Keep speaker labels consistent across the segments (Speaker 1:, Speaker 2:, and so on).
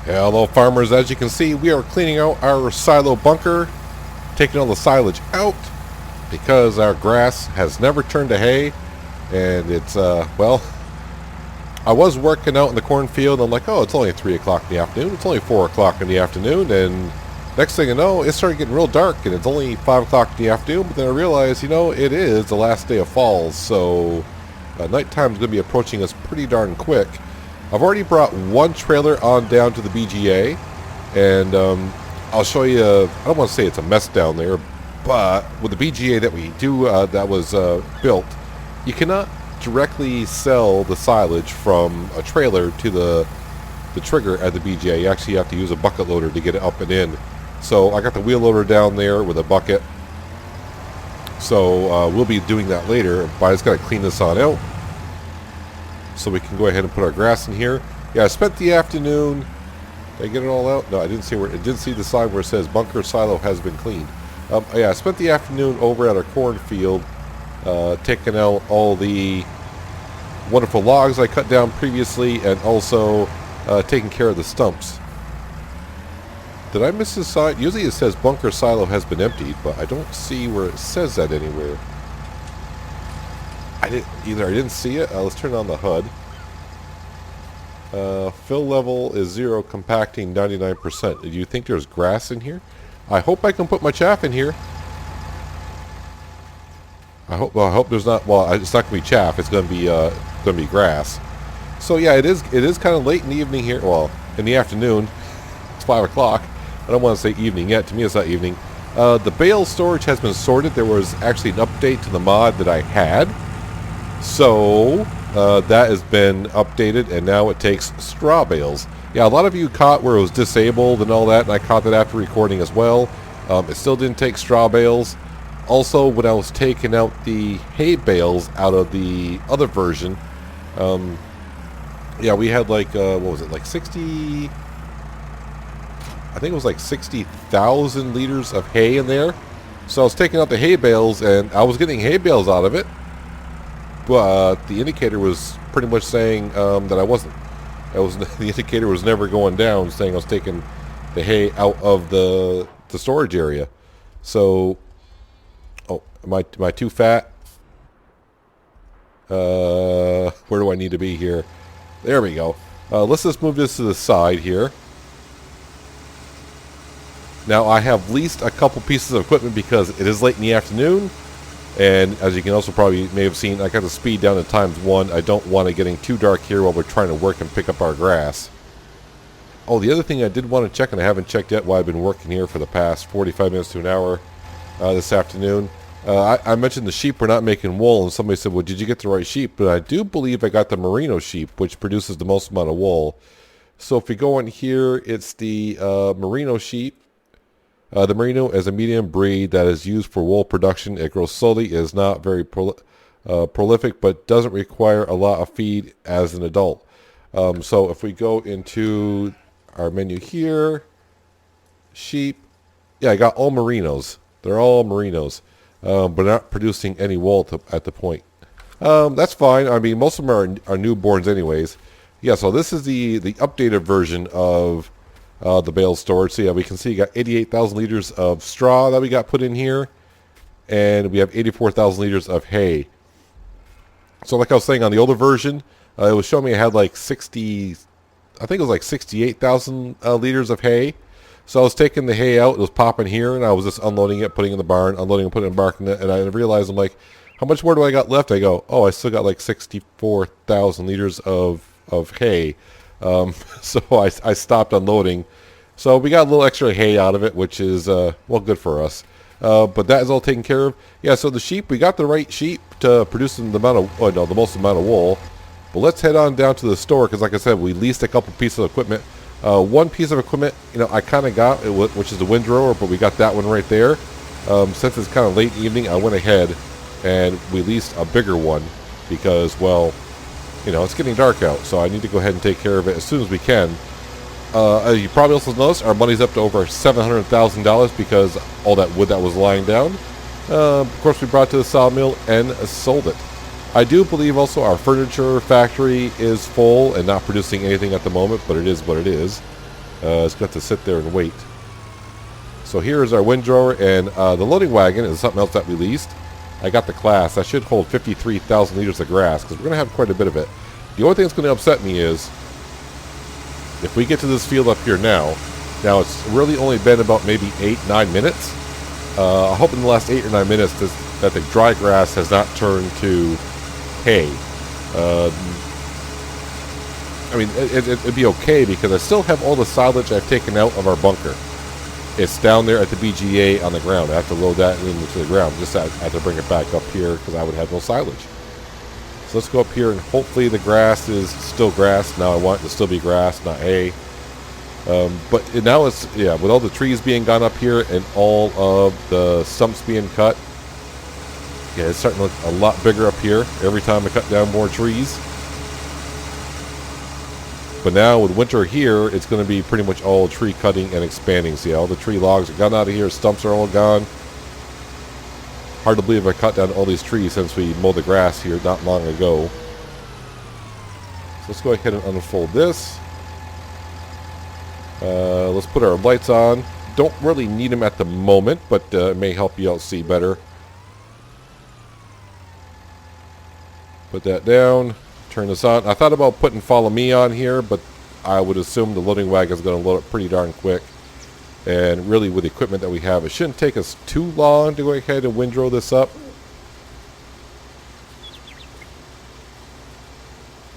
Speaker 1: Hello farmers, as you can see we are cleaning out our silo bunker, taking all the silage out because our grass has never turned to hay, and it's well, I was working out in the cornfield and I'm like, oh, it's only 3 o'clock in the afternoon, it's only 4 o'clock in the afternoon, and next thing you know it started getting real dark and it's only 5 o'clock in the afternoon. But then I realized, it is the last day of fall, so nighttime is going to be approaching us pretty darn quick. I've already brought one trailer on down to the BGA, and I'll show you. I don't want to say it's a mess down there, but with the BGA that we do, that was built, you cannot directly sell the silage from a trailer to the trigger at the BGA. You actually have to use a bucket loader to get it up and in. So I got the wheel loader down there with a bucket. So we'll be doing that later, but I just got to clean this on out so we can go ahead and put our grass in here. Yeah, I spent the afternoon. Did I get it all out? No, I didn't see where. I didn't see the sign where it says bunker silo has been cleaned. Yeah, I spent the afternoon over at our cornfield, taking out all the wonderful logs I cut down previously, and also taking care of the stumps. Did I miss the sign? Usually it says bunker silo has been emptied, but I don't see where it says that anywhere. I didn't see it. Let's turn on the HUD. Fill level is 0, compacting 99%. Do you think there's grass in here? I hope I can put my chaff in here. I hope there's not. Well, it's not going to be chaff. It's going to be grass. So yeah, it is kind of late in the evening here. Well, in the afternoon. It's 5 o'clock. I don't want to say evening yet. To me, it's not evening. The bale storage has been sorted. There was actually an update to the mod that I had. So that has been updated, and now it takes straw bales. Yeah, a lot of you caught where it was disabled and all that, and I caught that after recording as well. It still didn't take straw bales. Also, when I was taking out the hay bales out of the other version, yeah, we had like, what was it, like 60... I think it was like 60,000 liters of hay in there. So I was taking out the hay bales, and I was getting hay bales out of it. But the indicator was pretty much saying that I wasn't. The indicator was never going down, saying I was taking the hay out of the storage area. So, oh, am I too fat? Where do I need to be here? There we go. Let's just move this to the side here. Now I have leased a couple pieces of equipment because it is late in the afternoon. And as you can also probably may have seen, I got the speed down to ×1. I don't want it getting too dark here while we're trying to work and pick up our grass. Oh, the other thing I did want to check, and I haven't checked yet while I've been working here for the past 45 minutes to an hour this afternoon. I mentioned the sheep were not making wool, and somebody said, well, did you get the right sheep? But I do believe I got the merino sheep, which produces the most amount of wool. So if we go in here, it's the merino sheep. The merino is a medium breed that is used for wool production. It grows slowly, is not very prolific, but doesn't require a lot of feed as an adult. So if we go into our menu here, sheep, yeah, I got all merinos. They're all merinos, but not producing any wool at the point. That's fine. I mean, most of them are newborns anyways. Yeah, so this is the updated version of the bale storage. So yeah, we can see you got 88,000 liters of straw that we got put in here, and we have 84,000 liters of hay. So like I was saying, on the older version, it was showing me I had like 60, I think it was like 68,000 liters of hay. So I was taking the hay out, it was popping here, and I was just unloading it, putting it in the barn, unloading and putting it in the barn, and I realized, I'm like, how much more do I got left? I go, oh, I still got like 64,000 liters of hay. So I stopped unloading. So we got a little extra hay out of it, which is, well, good for us. But that is all taken care of. Yeah, so the sheep, we got the right sheep to produce the most amount of wool. But let's head on down to the store, because like I said, we leased a couple pieces of equipment. One piece of equipment, I kind of got, which is the windrower, but we got that one right there. Since it's kind of late evening, I went ahead and we leased a bigger one because, well, it's getting dark out, so I need to go ahead and take care of it as soon as we can. You probably also noticed our money's up to over $700,000 because all that wood that was lying down. Of course, we brought it to the sawmill and sold it. I do believe also our furniture factory is full and not producing anything at the moment, but it is what it is. It's got to sit there and wait. So here is our windrower, and the loading wagon is something else that we leased. I got the Class. That should hold 53,000 liters of grass, because we're going to have quite a bit of it. The only thing that's going to upset me is, if we get to this field up here now it's really only been about maybe 8-9 minutes. I hope in the last 8 or 9 minutes that the dry grass has not turned to hay. I mean, it'd be okay, because I still have all the silage I've taken out of our bunker. It's down there at the BGA on the ground. I have to load that into the ground. Just I have to bring it back up here because I would have no silage. So let's go up here, and hopefully the grass is still grass. Now I want it to still be grass, not hay. But now it's, yeah, with all the trees being gone up here and all of the stumps being cut, yeah, it's starting to look a lot bigger up here every time I cut down more trees. But now with winter here, it's going to be pretty much all tree cutting and expanding. See, all the tree logs are gone out of here. Stumps are all gone. Hard to believe I cut down all these trees since we mowed the grass here not long ago. So let's go ahead and unfold this. Let's put our lights on. Don't really need them at the moment, but it may help you out see better. Put that down. Turn this on. I thought about putting Follow Me on here, but I would assume the loading wagon is going to load up pretty darn quick. And really, with the equipment that we have, it shouldn't take us too long to go ahead and windrow this up.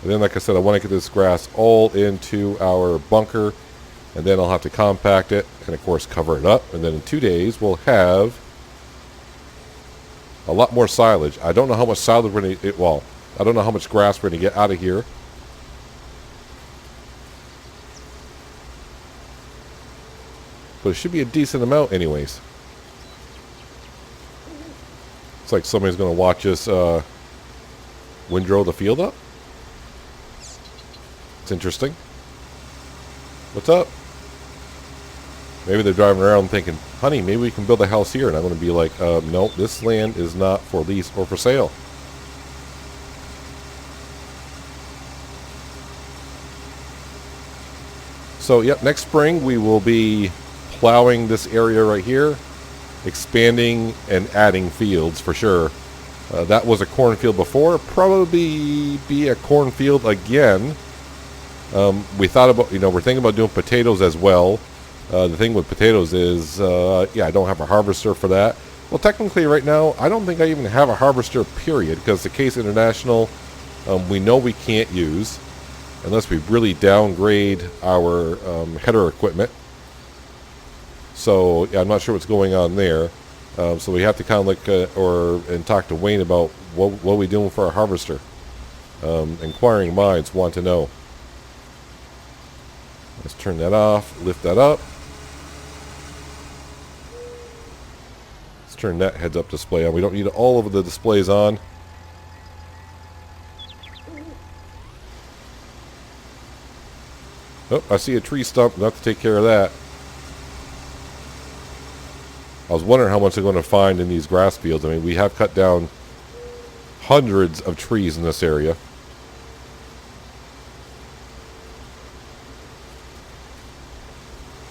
Speaker 1: And then, like I said, I want to get this grass all into our bunker, and then I'll have to compact it and, of course, cover it up. And then in 2 days, we'll have a lot more silage. I don't know how much silage we're going to... Well, I don't know how much grass we're going to get out of here. But it should be a decent amount anyways. It's like somebody's going to watch us windrow the field up. It's interesting. What's up? Maybe they're driving around thinking, honey, maybe we can build a house here. And I'm going to be like, no, this land is not for lease or for sale. So, yep, next spring we will be plowing this area right here, expanding and adding fields for sure. That was a cornfield before, probably be a cornfield again. We thought about, we're thinking about doing potatoes as well. The thing with potatoes is, I don't have a harvester for that. Well, technically right now, I don't think I even have a harvester, period, because the Case International, we know we can't use unless we really downgrade our header equipment. So yeah, I'm not sure what's going on there. So we have to kind of look and talk to Wayne about what are we doing for our harvester. Inquiring minds want to know. Let's turn that off, lift that up. Let's turn that heads-up display on. We don't need all of the displays on. Oh, I see a tree stump. We'll have to take care of that. I was wondering how much they're going to find in these grass fields. I mean, we have cut down hundreds of trees in this area.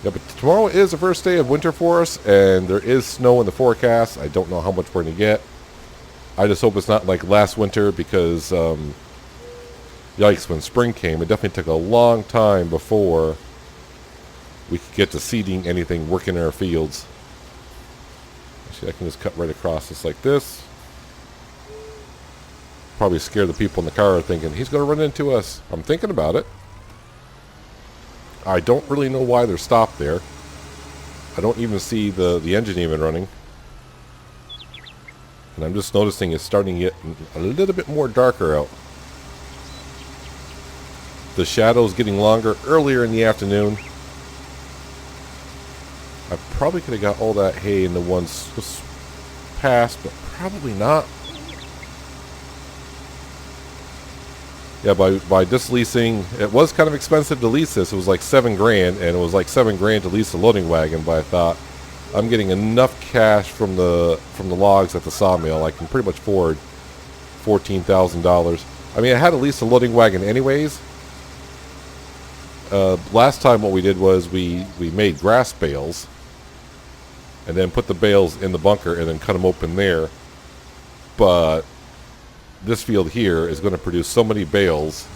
Speaker 1: Yeah, but tomorrow is the first day of winter for us, and there is snow in the forecast. I don't know how much we're going to get. I just hope it's not like last winter, because... yikes, when spring came, it definitely took a long time before we could get to seeding anything, working in our fields. Actually, I can just cut right across this like this. Probably scare the people in the car thinking, he's going to run into us. I'm thinking about it. I don't really know why they're stopped there. I don't even see the engine even running. And I'm just noticing it's starting to get a little bit more darker out. The shadow's getting longer earlier in the afternoon. I probably could have got all that hay in the ones past, but probably not. Yeah, by just leasing, it was kind of expensive to lease this. It was like $7 grand, and it was like $7 grand to lease the loading wagon. But I thought, I'm getting enough cash from the logs at the sawmill. I can pretty much afford $14,000. I mean, I had to lease the loading wagon anyways. Last time what we did was we made grass bales and then put the bales in the bunker and then cut them open there. But this field here is going to produce so many bales,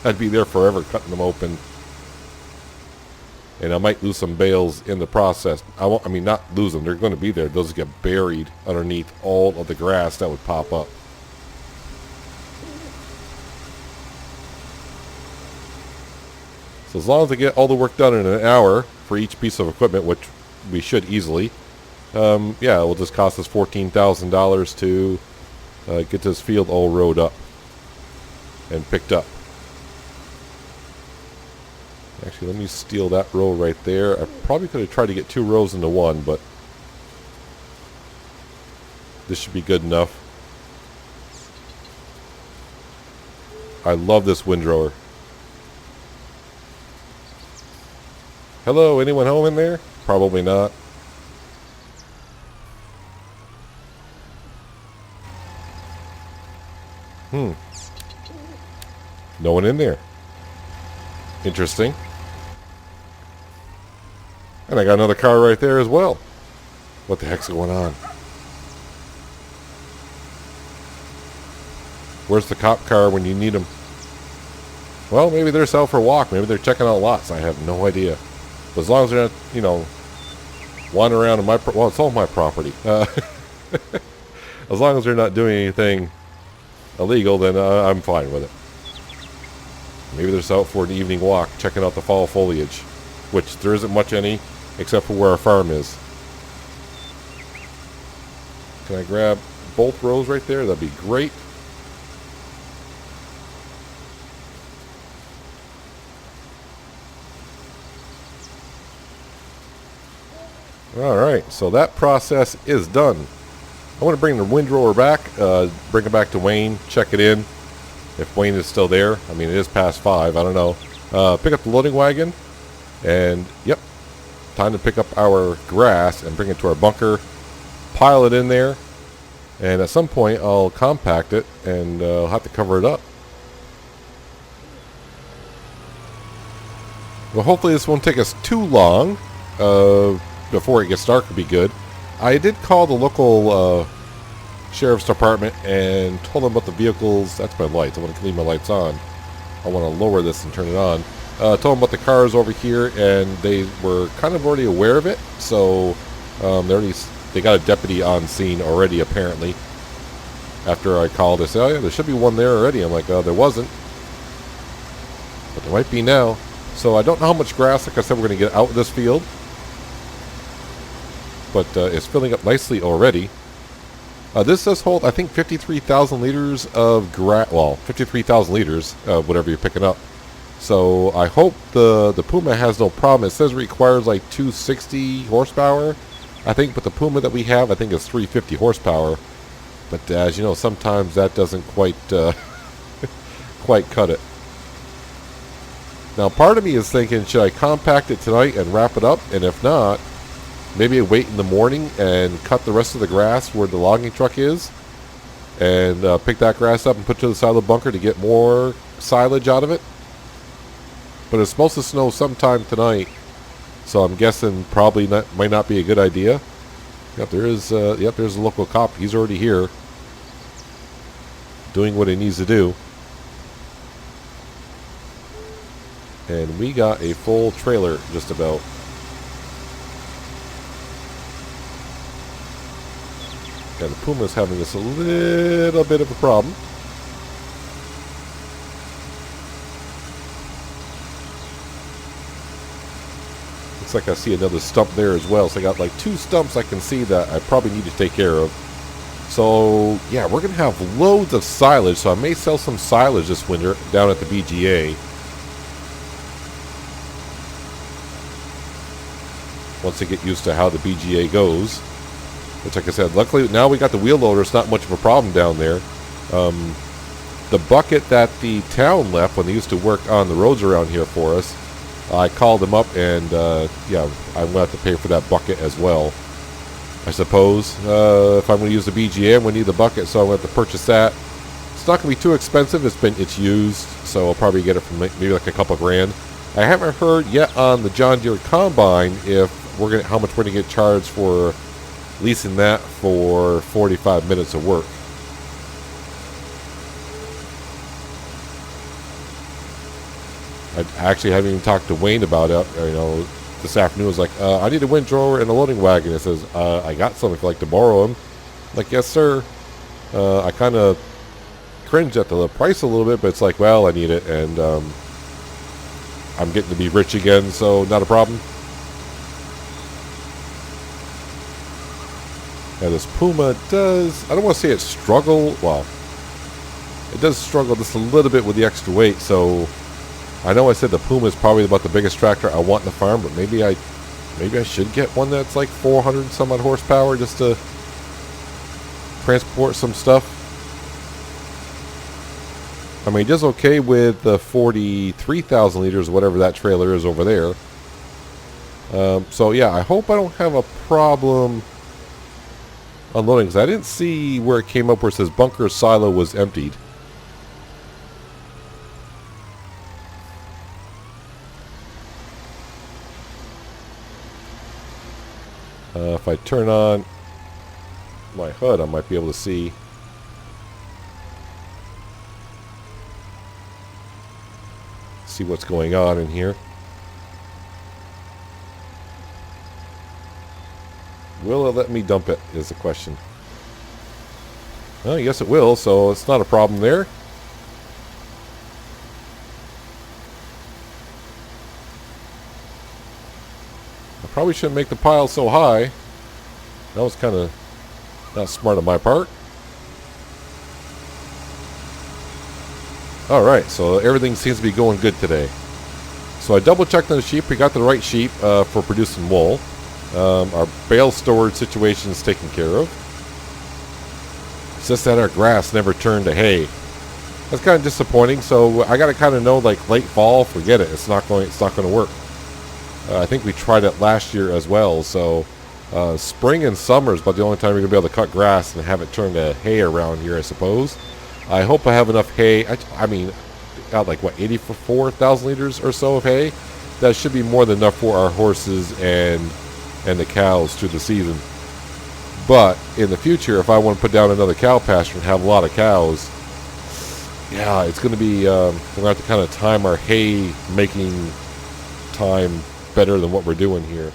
Speaker 1: I'd be there forever cutting them open. And I might lose some bales in the process. I mean, not lose them. They're going to be there. Those get buried underneath all of the grass that would pop up. So as long as I get all the work done in an hour for each piece of equipment, which we should easily, yeah, it will just cost us $14,000 to get this field all rowed up and picked up. Actually, let me steal that row right there. I probably could have tried to get 2 rows into one, but this should be good enough. I love this windrower. Hello, anyone home in there? Probably not. No one in there. Interesting. And I got another car right there as well. What the heck's going on? Where's the cop car when you need them? Well, maybe they're out for a walk. Maybe they're checking out lots. I have no idea. But as long as they're not, you know, wandering around in my... well, it's all my property. As long as they're not doing anything illegal, then I'm fine with it. Maybe they're out for an evening walk, checking out the fall foliage, which there isn't much any, except for where our farm is. Can I grab both rows right there? That'd be great. Alright, so that process is done. I want to bring the windrower back, bring it back to Wayne, check it in. If Wayne is still there. I mean, it is past 5, I don't know. Pick up the loading wagon, and yep, time to pick up our grass and bring it to our bunker, pile it in there, and at some point I'll compact it and I'll have to cover it up. Well, hopefully this won't take us too long. Before it gets dark would be good. I did call the local sheriff's department and told them about the vehicles. That's my lights. I want to leave my lights on. I want to lower this and turn it on. Told them about the cars over here, and they were kind of already aware of it. So they got a deputy on scene already, apparently. After I called, they said, "Oh yeah, there should be one there already." I'm like, "There wasn't, but there might be now." So I don't know how much grass, like I said, we're going to get out of this field. But it's filling up nicely already. This does hold, I think, 53,000 liters of grass. Well, 53,000 liters, whatever you're picking up. So I hope the Puma has no problem. It says it requires like 260 horsepower, I think. But the Puma that we have, I think, is 350 horsepower. But as you know, sometimes that doesn't quite quite cut it. Now, part of me is thinking, should I compact it tonight and wrap it up? And if not, maybe wait in the morning and cut the rest of the grass where the logging truck is, and pick that grass up and put it to the side of the bunker to get more silage out of it. But it's supposed to snow sometime tonight, so I'm guessing probably might not be a good idea. Yep, there's a local cop. He's already here, doing what he needs to do. And we got a full trailer, just about. Yeah, the Puma's having us a little bit of a problem. Looks like I see another stump there as well. So I got like 2 stumps I can see that I probably need to take care of. So yeah, we're going to have loads of silage. So I may sell some silage this winter down at the BGA. Once I get used to how the BGA goes. Which, like I said, luckily now we got the wheel loader. It's not much of a problem down there. The bucket that the town left when they used to work on the roads around here for us, I called them up, and yeah, I'm going to have to pay for that bucket as well, I suppose. If I'm going to use the BGA, I'm going to need the bucket, so I'm going to have to purchase that. It's not going to be too expensive. It's used, so I'll probably get it for maybe like a couple grand. I haven't heard yet on the John Deere Combine if how much we're gonna get charged for leasing that for 45 minutes of work. I actually haven't even talked to Wayne about it. This afternoon. I was like, I need a wind thrower and a loading wagon. It says, I got some if you'd like to borrow them. I'm like, yes, sir. I kind of cringe at the price a little bit, but it's like, well, I need it, and I'm getting to be rich again, so not a problem. Now this Puma does, I don't want to say it struggle, well, it does struggle just a little bit with the extra weight, so I know I said the Puma is probably about the biggest tractor I want in the farm, but maybe I should get one that's like 400 some odd horsepower just to transport some stuff. I mean, it does okay with the 43,000 liters, whatever that trailer is over there. So yeah, I hope I don't have a problem unloading, because I didn't see where it came up where it says bunker silo was emptied. If I turn on my HUD, I might be able to see. See what's going on in here. Will it let me dump it is the question. Well, yes it will, so it's not a problem there. I probably shouldn't make the pile so high. That was kind of not smart on my part. Alright, so everything seems to be going good today. So I double checked on the sheep. We got the right sheep for producing wool. Our bale storage situation is taken care of. It's just that our grass never turned to hay. That's kind of disappointing. So I got to kind of know, like, late fall, forget it. It's not going to work. I think we tried it last year as well. So spring and summer is about the only time you're going to be able to cut grass and have it turn to hay around here, I suppose. I hope I have enough hay. I mean, got like, what, 84,000 liters or so of hay? That should be more than enough for our horses and the cows through the season. But in the future, if I want to put down another cow pasture and have a lot of cows, yeah, it's going to be, we're going to have to kind of time our hay making time better than what we're doing here.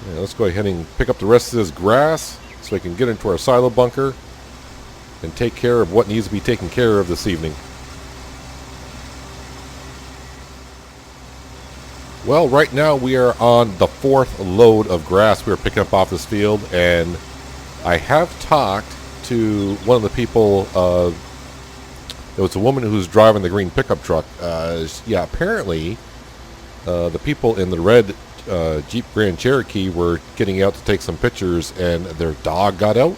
Speaker 1: Yeah, let's go ahead and pick up the rest of this grass so we can get into our silo bunker and take care of what needs to be taken care of this evening. Well, right now we are on the 4th load of grass we are picking up off this field, and I have talked to one of the people. It was a woman who's driving the green pickup truck. Yeah, apparently the people in the red Jeep Grand Cherokee were getting out to take some pictures, and their dog got out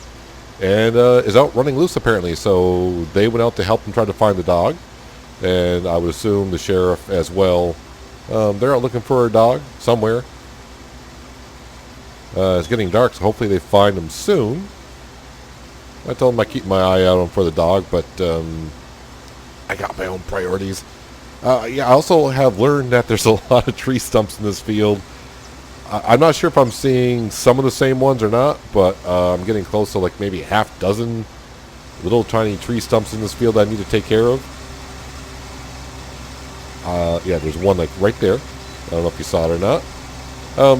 Speaker 1: and is out running loose apparently. So they went out to help them try to find the dog, and I would assume the sheriff as well. They're out looking for a dog somewhere. It's getting dark, so hopefully they find him soon. I told them I keep my eye out for the dog, but I got my own priorities. Yeah, I also have learned that there's a lot of tree stumps in this field. I'm not sure if I'm seeing some of the same ones or not, but I'm getting close to like maybe a half dozen little tiny tree stumps in this field I need to take care of. Yeah, there's one like right there. I don't know if you saw it or not.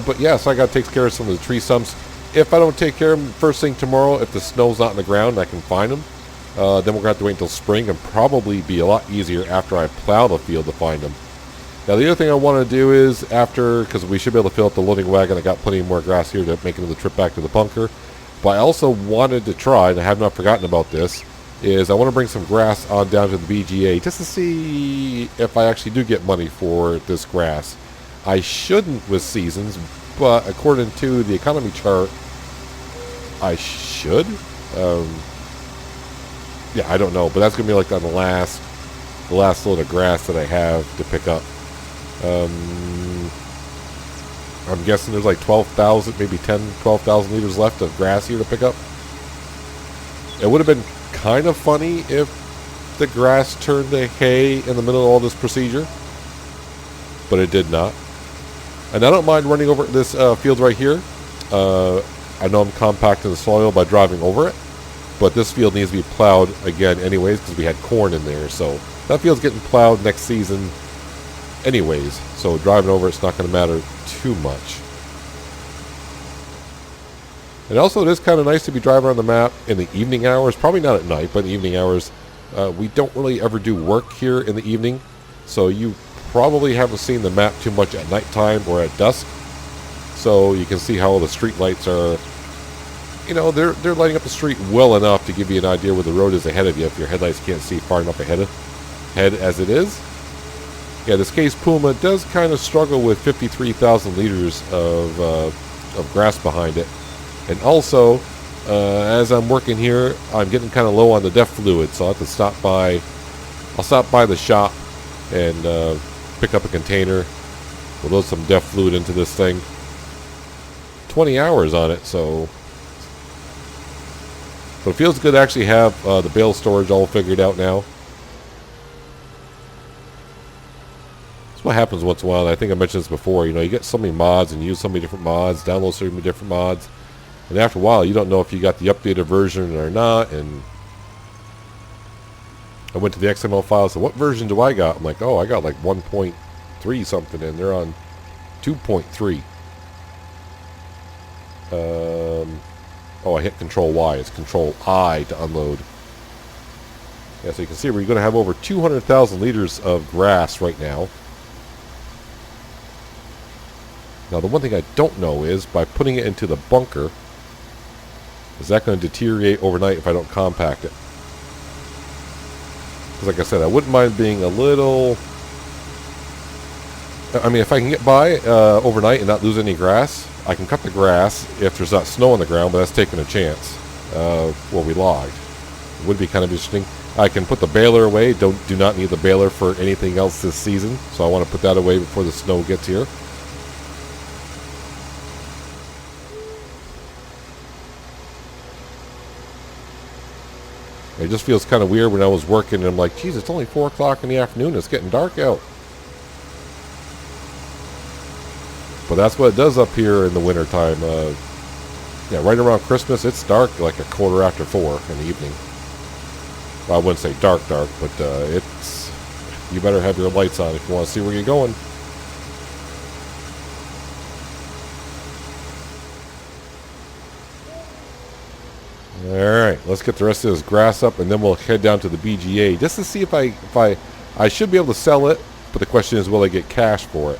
Speaker 1: But yeah, so I got to take care of some of the tree stumps. If I don't take care of them first thing tomorrow, if the snow's not on the ground, I can find them. Then we're going to have to wait until spring, and probably be a lot easier after I plow the field to find them. Now, the other thing I want to do is because we should be able to fill up the loading wagon. I got plenty more grass here to make another trip back to the bunker. But I also wanted to try, and I have not forgotten about this, is I want to bring some grass on down to the BGA just to see if I actually do get money for this grass. I shouldn't with seasons, but according to the economy chart, I should. Yeah, I don't know, but that's gonna be like on the last load of grass that I have to pick up. I'm guessing there's like 12,000, maybe 10, 12,000 liters left of grass here to pick up. It would have been kind of funny if the grass turned to hay in the middle of all this procedure, but it did not. And I don't mind running over this field right here. I know I'm compacting the soil by driving over it, but this field needs to be plowed again anyways because we had corn in there. So that field's getting plowed next season anyways. So driving over it's not going to matter too much. And also it is kind of nice to be driving on the map in the evening hours. Probably not at night, but in the evening hours. We don't really ever do work here in the evening. So you probably haven't seen the map too much at nighttime or at dusk. So you can see how all the street lights are, you know, they're lighting up the street well enough to give you an idea where the road is ahead of you if your headlights can't see far enough ahead as it is. Yeah, this Case Puma does kind of struggle with 53,000 liters of grass behind it. And also, as I'm working here, I'm getting kind of low on the DEF fluid, so I'll have to stop by the shop and pick up a container. We'll load some DEF fluid into this thing. 20 hours on it, so but it feels good to actually have the bale storage all figured out now. That's what happens once in a while. I think I mentioned this before. You know, you get so many mods and use so many different mods, download so many different mods, and after a while, you don't know if you got the updated version or not. And I went to the XML file, so what version do I got? I'm like, oh, I got like 1.3 something, and they're on 2.3. Oh, I hit Control Y. It's Control I to unload. Yeah, so you can see we're going to have over 200,000 liters of grass right now. Now, the one thing I don't know is, by putting it into the bunker, is that going to deteriorate overnight if I don't compact it? Because like I said, I wouldn't mind being a little... I mean, if I can get by overnight and not lose any grass, I can cut the grass if there's not snow on the ground, but that's taking a chance. Where we logged. It would be kind of interesting. I can put the baler away. Do not need the baler for anything else this season, so I want to put that away before the snow gets here. It just feels kind of weird when I was working and I'm like, geez, it's only 4 o'clock in the afternoon. It's getting dark out. But that's what it does up here in the wintertime. Yeah, right around Christmas, it's dark like a 4:15 in the evening. Well, I wouldn't say dark, but it's... You better have your lights on if you want to see where you're going. Alright, let's get the rest of this grass up and then we'll head down to the BGA just to see if I should be able to sell it, but the question is, will I get cash for it?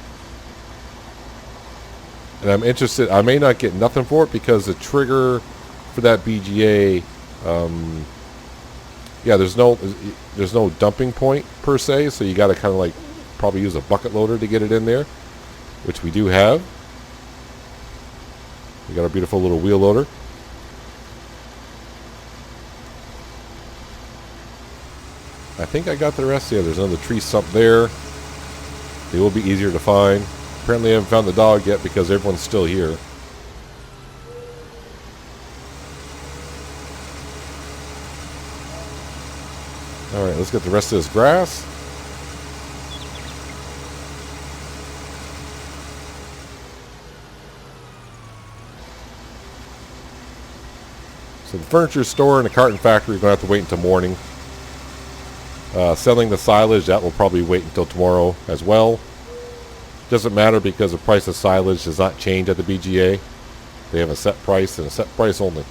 Speaker 1: And I'm interested. I may not get nothing for it because the trigger for that BGA, yeah, there's no dumping point per se, so you got to kind of like probably use a bucket loader to get it in there, which we do have. We got our beautiful little wheel loader. I think I got the rest. Yeah, there's another tree stump there. They will be easier to find. Apparently I haven't found the dog yet because everyone's still here. Alright, let's get the rest of this grass. So the furniture store and the carton factory are going to have to wait until morning. Selling the silage, that will probably wait until tomorrow as well. Doesn't matter because the price of silage does not change at the BGA. They have a set price and a set price only.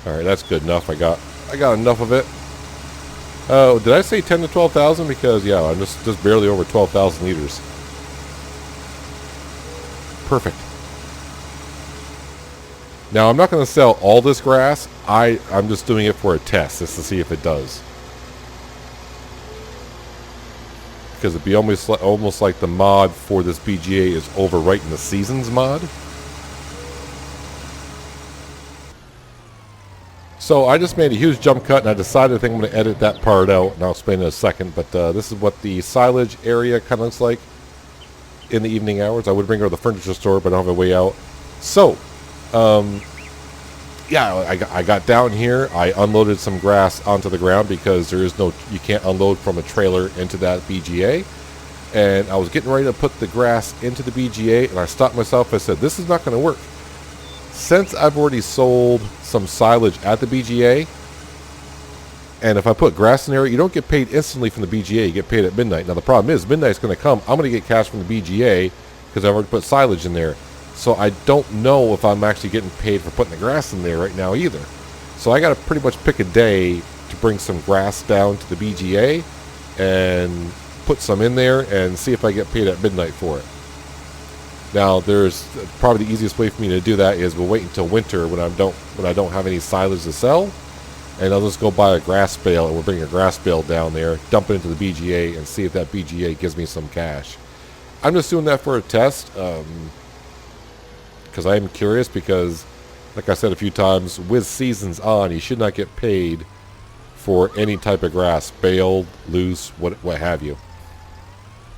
Speaker 1: Alright, that's good enough. I got enough of it. Oh, did I say 10 to 12,000? Because yeah, I'm just barely over 12,000 liters. Perfect. Now, I'm not going to sell all this grass. I'm just doing it for a test, just to see if it does. Because it'd be almost like the mod for this BGA is overwriting the seasons mod. So I just made a huge jump cut, and I decided I think I'm going to edit that part out, and I'll explain in a second. But this is what the silage area kind of looks like in the evening hours. I would bring her to the furniture store, but I don't have a way out. So Yeah, I got down here. I unloaded some grass onto the ground because there is no, you can't unload from a trailer into that BGA. And I was getting ready to put the grass into the BGA, and I stopped myself. I said, this is not going to work. Since I've already sold some silage at the BGA, and if I put grass in there, you don't get paid instantly from the BGA. You get paid at midnight. Now, the problem is, midnight's going to come. I'm going to get cash from the BGA because I've already put silage in there. So I don't know if I'm actually getting paid for putting the grass in there right now either. So I got to pretty much pick a day to bring some grass down to the BGA and put some in there and see if I get paid at midnight for it. Now, there's probably the easiest way for me to do that is we'll wait until winter when I don't have any silage to sell, and I'll just go buy a grass bale, and we'll bring a grass bale down there, dump it into the BGA, and see if that BGA gives me some cash. I'm just doing that for a test, because I am curious, because, like I said a few times, with seasons on, you should not get paid for any type of grass, baled, loose, what have you.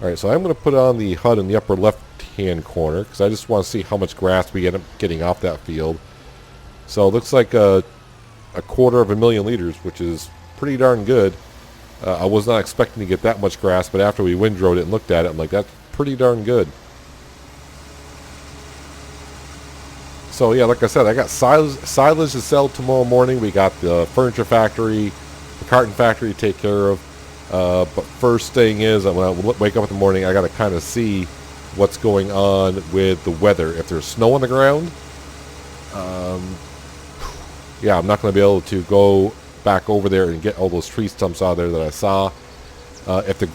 Speaker 1: Alright, so I'm going to put on the HUD in the upper left-hand corner, because I just want to see how much grass we end up getting off that field. So it looks like a 250,000 liters, which is pretty darn good. I was not expecting to get that much grass, but after we windrowed it and looked at it, I'm like, that's pretty darn good. So yeah, like I said, I got silage to sell tomorrow morning. We got the furniture factory, the carton factory to take care of. But first thing is, when I wake up in the morning, I got to kind of see what's going on with the weather. If there's snow on the ground, yeah, I'm not going to be able to go back over there and get all those tree stumps out of there that I saw. If the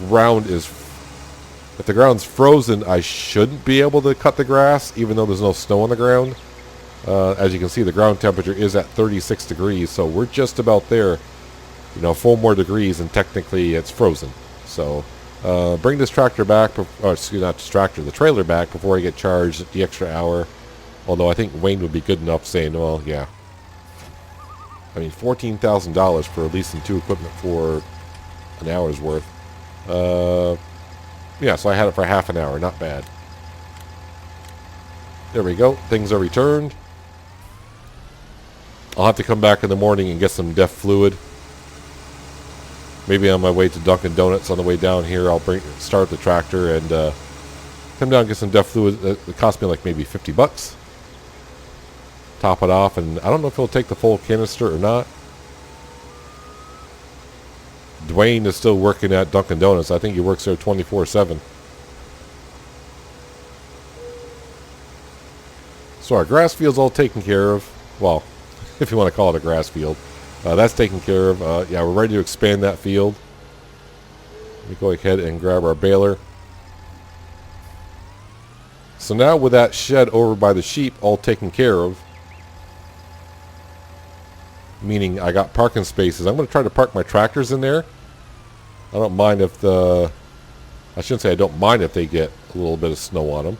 Speaker 1: ground's frozen, I shouldn't be able to cut the grass, even though there's no snow on the ground. As you can see, the ground temperature is at 36 degrees, so we're just about there. 4 more degrees, and technically it's frozen. So, bring this tractor back, excuse me, not this tractor, the trailer back before I get charged the extra hour. Although I think Wayne would be good enough saying, well, yeah. I mean, $14,000 for leasing 2 equipment for an hour's worth. Yeah, so I had it for half an hour, not bad. There we go, things are returned. I'll have to come back in the morning and get some DEF fluid. Maybe on my way to Dunkin' Donuts on the way down here, I'll start the tractor and come down and get some DEF fluid. It cost me like maybe $50. Top it off, and I don't know if it'll take the full canister or not. Dwayne is still working at Dunkin' Donuts. I think he works there 24/7. So our grass field's all taken care of. Well, if you want to call it a grass field. That's taken care of. Yeah, we're ready to expand that field. Let me go ahead and grab our baler. So now with that shed over by the sheep all taken care of, meaning I got parking spaces, I'm going to try to park my tractors in there. I don't mind if I shouldn't say I don't mind if they get a little bit of snow on them.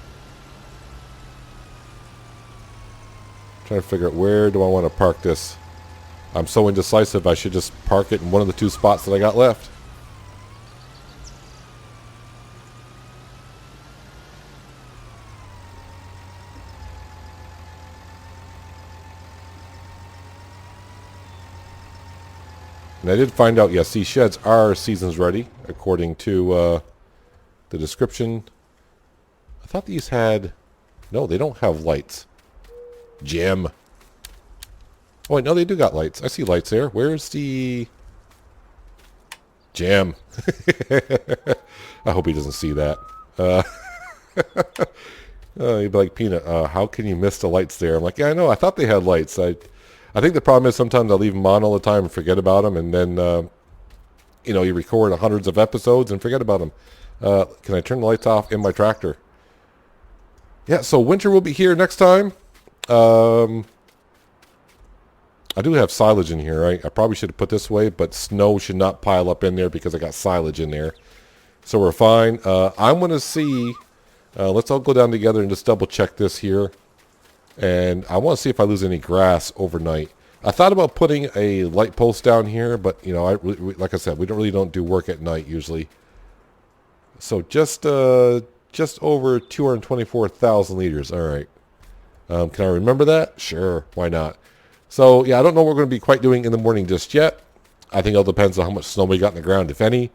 Speaker 1: Trying to figure out where do I want to park this. I'm so indecisive, I should just park it in one of the 2 spots that I got left. And I did find out, yes, these sheds are seasons ready, according to the description. I thought these had... No, they don't have lights. Jim. Oh, wait, no, they do got lights. I see lights there. Where's the... Jim. I hope he doesn't see that. He'd be like, Peanut, how can you miss the lights there? I'm like, yeah, I know. I thought they had lights. I think the problem is sometimes I leave them on all the time and forget about them. And then, you record hundreds of episodes and forget about them. Can I turn the lights off in my tractor? Yeah, so winter will be here next time. I do have silage in here, right? I probably should have put this away, but snow should not pile up in there because I got silage in there. So we're fine. I'm going to see... let's all go down together and just double check this here. And I want to see if I lose any grass overnight. I thought about putting a light post down here, but, like I said, we don't do work at night usually. So just over 224,000 liters. All right. Can I remember that? Sure, why not? So, yeah, I don't know what we're going to be quite doing in the morning just yet. I think it all depends on how much snow we got in the ground, if any.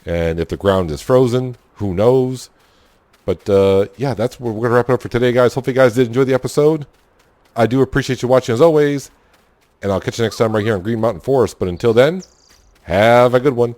Speaker 1: And if the ground is frozen, who knows? But, yeah, that's where we're going to wrap it up for today, guys. Hopefully you guys did enjoy the episode. I do appreciate you watching as always. And I'll catch you next time right here on Green Mountain Forest. But until then, have a good one.